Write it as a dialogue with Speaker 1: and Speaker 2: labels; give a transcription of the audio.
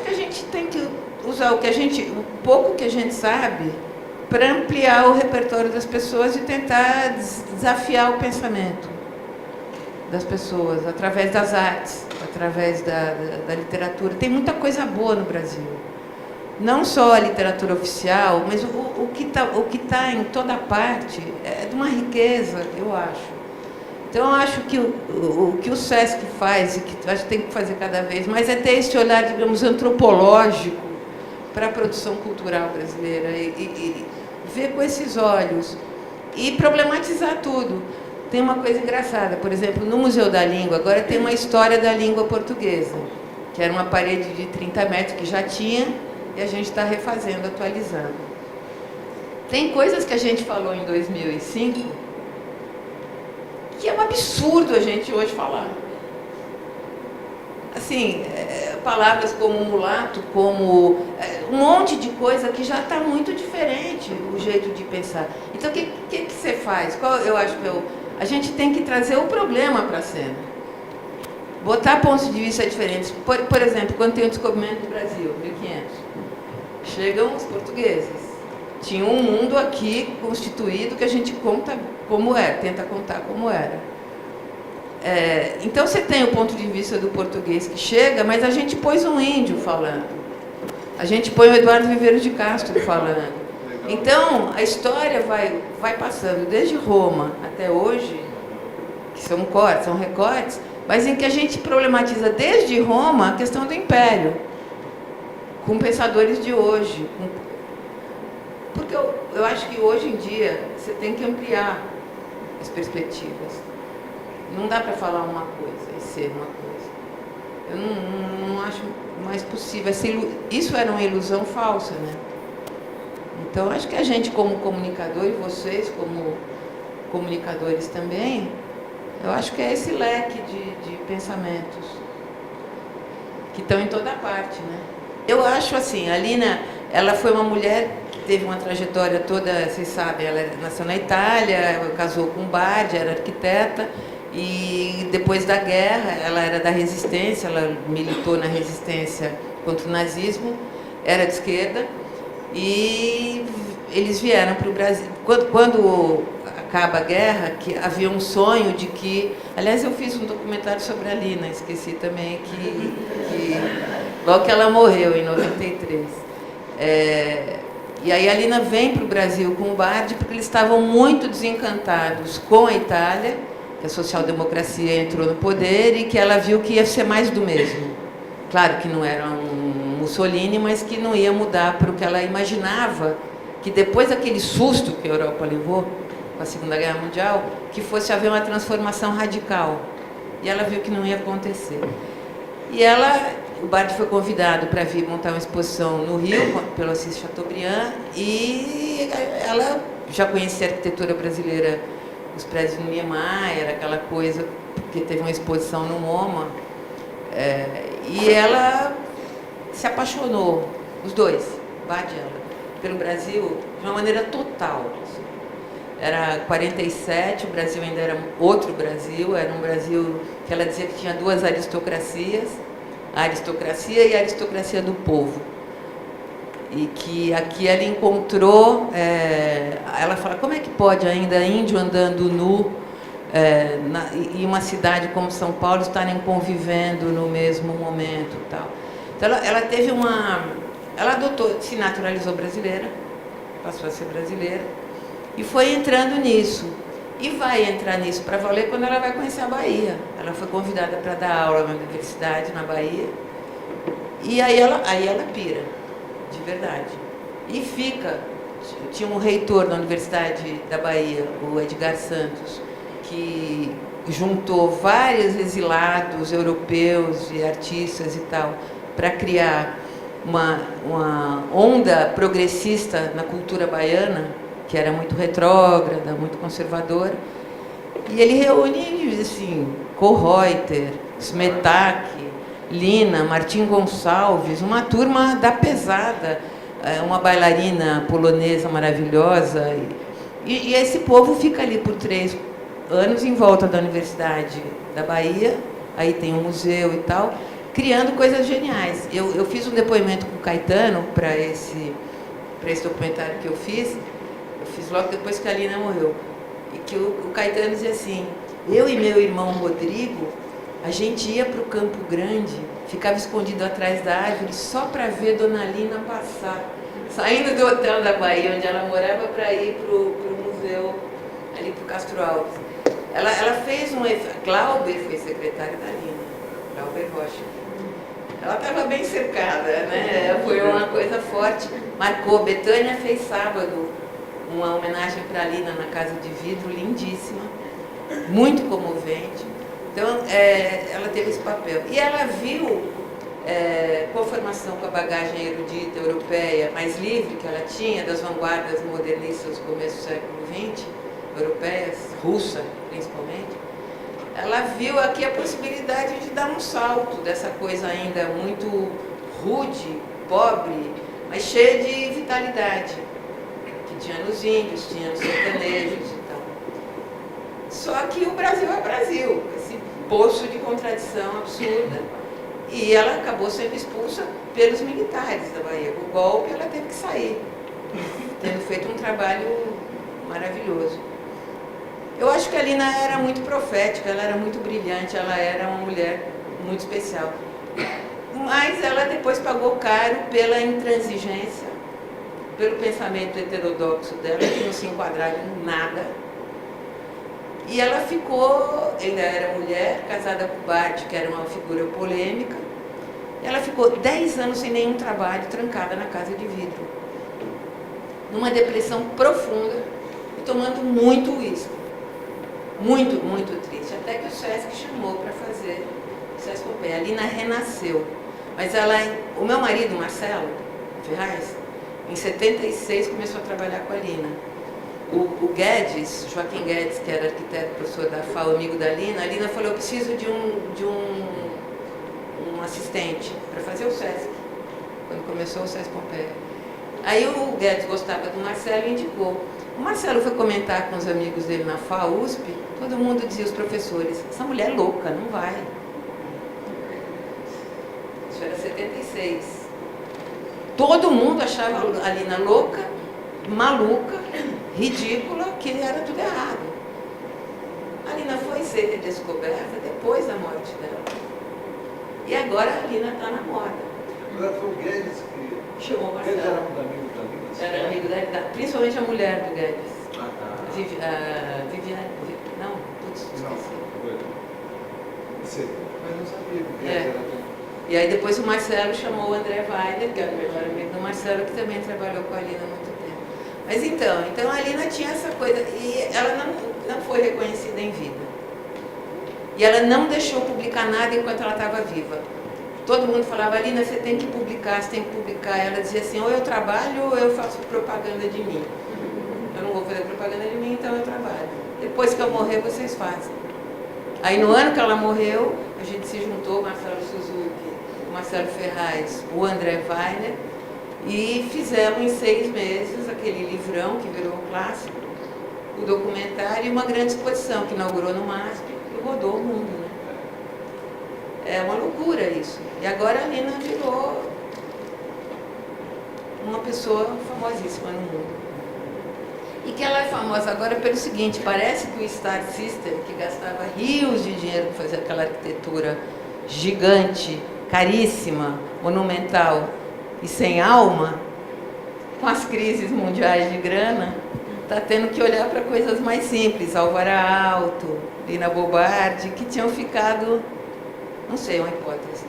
Speaker 1: que a gente tem que usar o pouco que a gente sabe para ampliar o repertório das pessoas e tentar desafiar o pensamento das pessoas, através das artes, através da literatura. Tem muita coisa boa no Brasil. Não só a literatura oficial, mas o que tá em toda parte é de uma riqueza, eu acho. Então, eu acho que o que o SESC faz, e que acho que tem que fazer cada vez mais, é ter esse olhar, digamos, antropológico para a produção cultural brasileira e ver com esses olhos e problematizar tudo. Tem uma coisa engraçada, por exemplo, no Museu da Língua, agora tem uma história da língua portuguesa, que era uma parede de 30 metros que já tinha, e a gente está refazendo, atualizando. Tem coisas que a gente falou em 2005 que é um absurdo a gente hoje falar. Assim, palavras como mulato, como um monte de coisa que já está muito diferente o jeito de pensar. Então, o que você faz? Eu acho que a gente tem que trazer o problema para a cena. Botar pontos de vista diferentes. Por exemplo, quando tem o descobrimento do Brasil, 1500, chegam os portugueses. Tinha um mundo aqui constituído que a gente conta como era, tenta contar como era. Então, você tem o ponto de vista do português que chega, mas a gente pôs um índio falando. A gente põe o Eduardo Viveiro de Castro falando. Então, a história vai passando desde Roma até hoje, que são cortes, são recortes, mas em que a gente problematiza desde Roma a questão do império, com pensadores de hoje. Porque eu acho que hoje em dia você tem que ampliar as perspectivas. Não dá para falar uma coisa e ser uma coisa. Eu não acho mais possível. Isso era uma ilusão falsa, né? Então, acho que a gente, como comunicador, e vocês, como comunicadores também, eu acho que é esse leque de pensamentos que estão em toda parte, né? Eu acho assim, a Lina, ela foi uma mulher que teve uma trajetória toda, vocês sabem, ela nasceu na Itália, casou com Bardi, era arquiteta, e depois da guerra, ela era da resistência, ela militou na resistência contra o nazismo, era de esquerda, e eles vieram para o Brasil. Quando acaba a guerra, que havia um sonho de que... Aliás, eu fiz um documentário sobre a Lina, esqueci também, que logo que ela morreu, em 93. E aí a Lina vem para o Brasil com o Bardi, porque eles estavam muito desencantados com a Itália, que a social-democracia entrou no poder e que ela viu que ia ser mais do mesmo. Claro que não era um Mussolini, mas que não ia mudar para o que ela imaginava, que depois daquele susto que a Europa levou com a Segunda Guerra Mundial, que fosse haver uma transformação radical. E ela viu que não ia acontecer. E o Bardi foi convidado para vir montar uma exposição no Rio, pelo Assis Chateaubriand, e ela já conhecia a arquitetura brasileira, os prédios do Niemeyer, aquela coisa, porque teve uma exposição no MoMA, e ela se apaixonou, os dois, Bardi e ela, pelo Brasil de uma maneira total. Era 47, o Brasil ainda era outro Brasil, era um Brasil que ela dizia que tinha duas aristocracias, a aristocracia e a aristocracia do povo. E que aqui ela encontrou, ela fala, como é que pode ainda índio andando nu em uma cidade como São Paulo estarem convivendo no mesmo momento e tal. Então ela teve ela adotou, se naturalizou brasileira, passou a ser brasileira, e foi entrando nisso. E vai entrar nisso para valer quando ela vai conhecer a Bahia. Ela foi convidada para dar aula na universidade, na Bahia, e aí ela pira, de verdade. E tinha um reitor da Universidade da Bahia, o Edgar Santos, que juntou vários exilados europeus e artistas e tal, para criar uma onda progressista na cultura baiana, que era muito retrógrada, muito conservadora. E ele reúne, assim, Kohreuter, Smetak, Lina, Martim Gonçalves, uma turma da pesada, uma bailarina polonesa maravilhosa. E esse povo fica ali por 3 anos em volta da Universidade da Bahia, aí tem um museu e tal, criando coisas geniais. Eu fiz um depoimento com o Caetano para esse documentário que eu fiz logo depois que a Lina morreu. E que o Caetano dizia assim, eu e meu irmão Rodrigo, a gente ia para o Campo Grande, ficava escondido atrás da árvore só para ver Dona Lina passar, saindo do hotel da Bahia, onde ela morava, para ir para o museu, ali para o Castro Alves. Ela fez Glauber foi secretária da Lina, Glauber Rocha. Ela estava bem cercada, né? Foi uma coisa forte. Marcou. Betânia fez sábado uma homenagem para a Lina na Casa de Vidro, lindíssima, muito comovente. Então, ela teve esse papel. E ela viu, com a formação, com a bagagem erudita europeia mais livre que ela tinha, das vanguardas modernistas do começo do século XX, europeias, russa principalmente, ela viu aqui a possibilidade de dar um salto dessa coisa ainda muito rude, pobre, mas cheia de vitalidade, que tinha nos índios, tinha nos sertanejos e tal. Só que o Brasil é Brasil, esse poço de contradição absurda. E ela acabou sendo expulsa pelos militares da Bahia. O golpe, ela teve que sair, tendo feito um trabalho maravilhoso. Eu acho que a Lina era muito profética, ela era muito brilhante, ela era uma mulher muito especial. Mas ela depois pagou caro pela intransigência, pelo pensamento heterodoxo dela, que não se enquadrava em nada. E ela ficou, ainda era mulher, casada com o Bart, que era uma figura polêmica. Ela ficou 10 anos sem nenhum trabalho, trancada na Casa de Vidro, numa depressão profunda e tomando muito uísque. Muito, muito triste. Até que o Sesc chamou para fazer o Sesc Pompeia. A Lina renasceu. Mas o meu marido, Marcelo Ferraz, em 76 começou a trabalhar com a Lina. O Guedes, Joaquim Guedes, que era arquiteto, professor da FAO, amigo da Lina, a Lina falou, eu preciso de um assistente para fazer o Sesc, quando começou o Sesc Pompeia. Aí o Guedes gostava do Marcelo e indicou. O Marcelo foi comentar com os amigos dele na FAUSP, todo mundo dizia, os professores, essa mulher é louca, não vai. Isso era 76. Todo mundo achava a Lina louca, maluca, ridícula, que era tudo errado. A Lina foi ser descoberta depois da morte dela. E agora a Lina está na moda.
Speaker 2: Agora foi o Guedes que
Speaker 1: chamou o Marcelo.
Speaker 2: Ele era muito amigo da Lina?
Speaker 1: Era amigo da, principalmente a mulher do Guedes.
Speaker 2: Ah, tá.
Speaker 1: Viviane. Não, putz, esqueci.
Speaker 2: Sei, mas não sabia que o Guedes era tão...
Speaker 1: E aí depois o Marcelo chamou o André Weiler, que era o melhor amigo do Marcelo, que também trabalhou com a Lina há muito tempo. Mas então a Lina tinha essa coisa, e ela não foi reconhecida em vida. E ela não deixou publicar nada enquanto ela estava viva. Todo mundo falava, Lina, você tem que publicar, você tem que publicar. Ela dizia assim, ou eu trabalho ou eu faço propaganda de mim. Eu não vou fazer propaganda de mim, então eu trabalho. Depois que eu morrer, vocês fazem. Aí no ano que ela morreu, a gente se juntou, Marcelo Suzuki, o Marcelo Ferraz, o André Weiler, e fizemos em 6 meses aquele livrão que virou um clássico, o documentário e uma grande exposição que inaugurou no MASP e rodou o mundo, né? É uma loucura isso. E agora a Lina virou uma pessoa famosíssima no mundo. E que ela é famosa agora pelo seguinte, parece que o Star System, que gastava rios de dinheiro para fazer aquela arquitetura gigante, caríssima, monumental e sem alma, com as crises mundiais de grana, está tendo que olhar para coisas mais simples, Alvará Alto, Lina Bobardi, que tinham ficado, não sei, uma hipótese,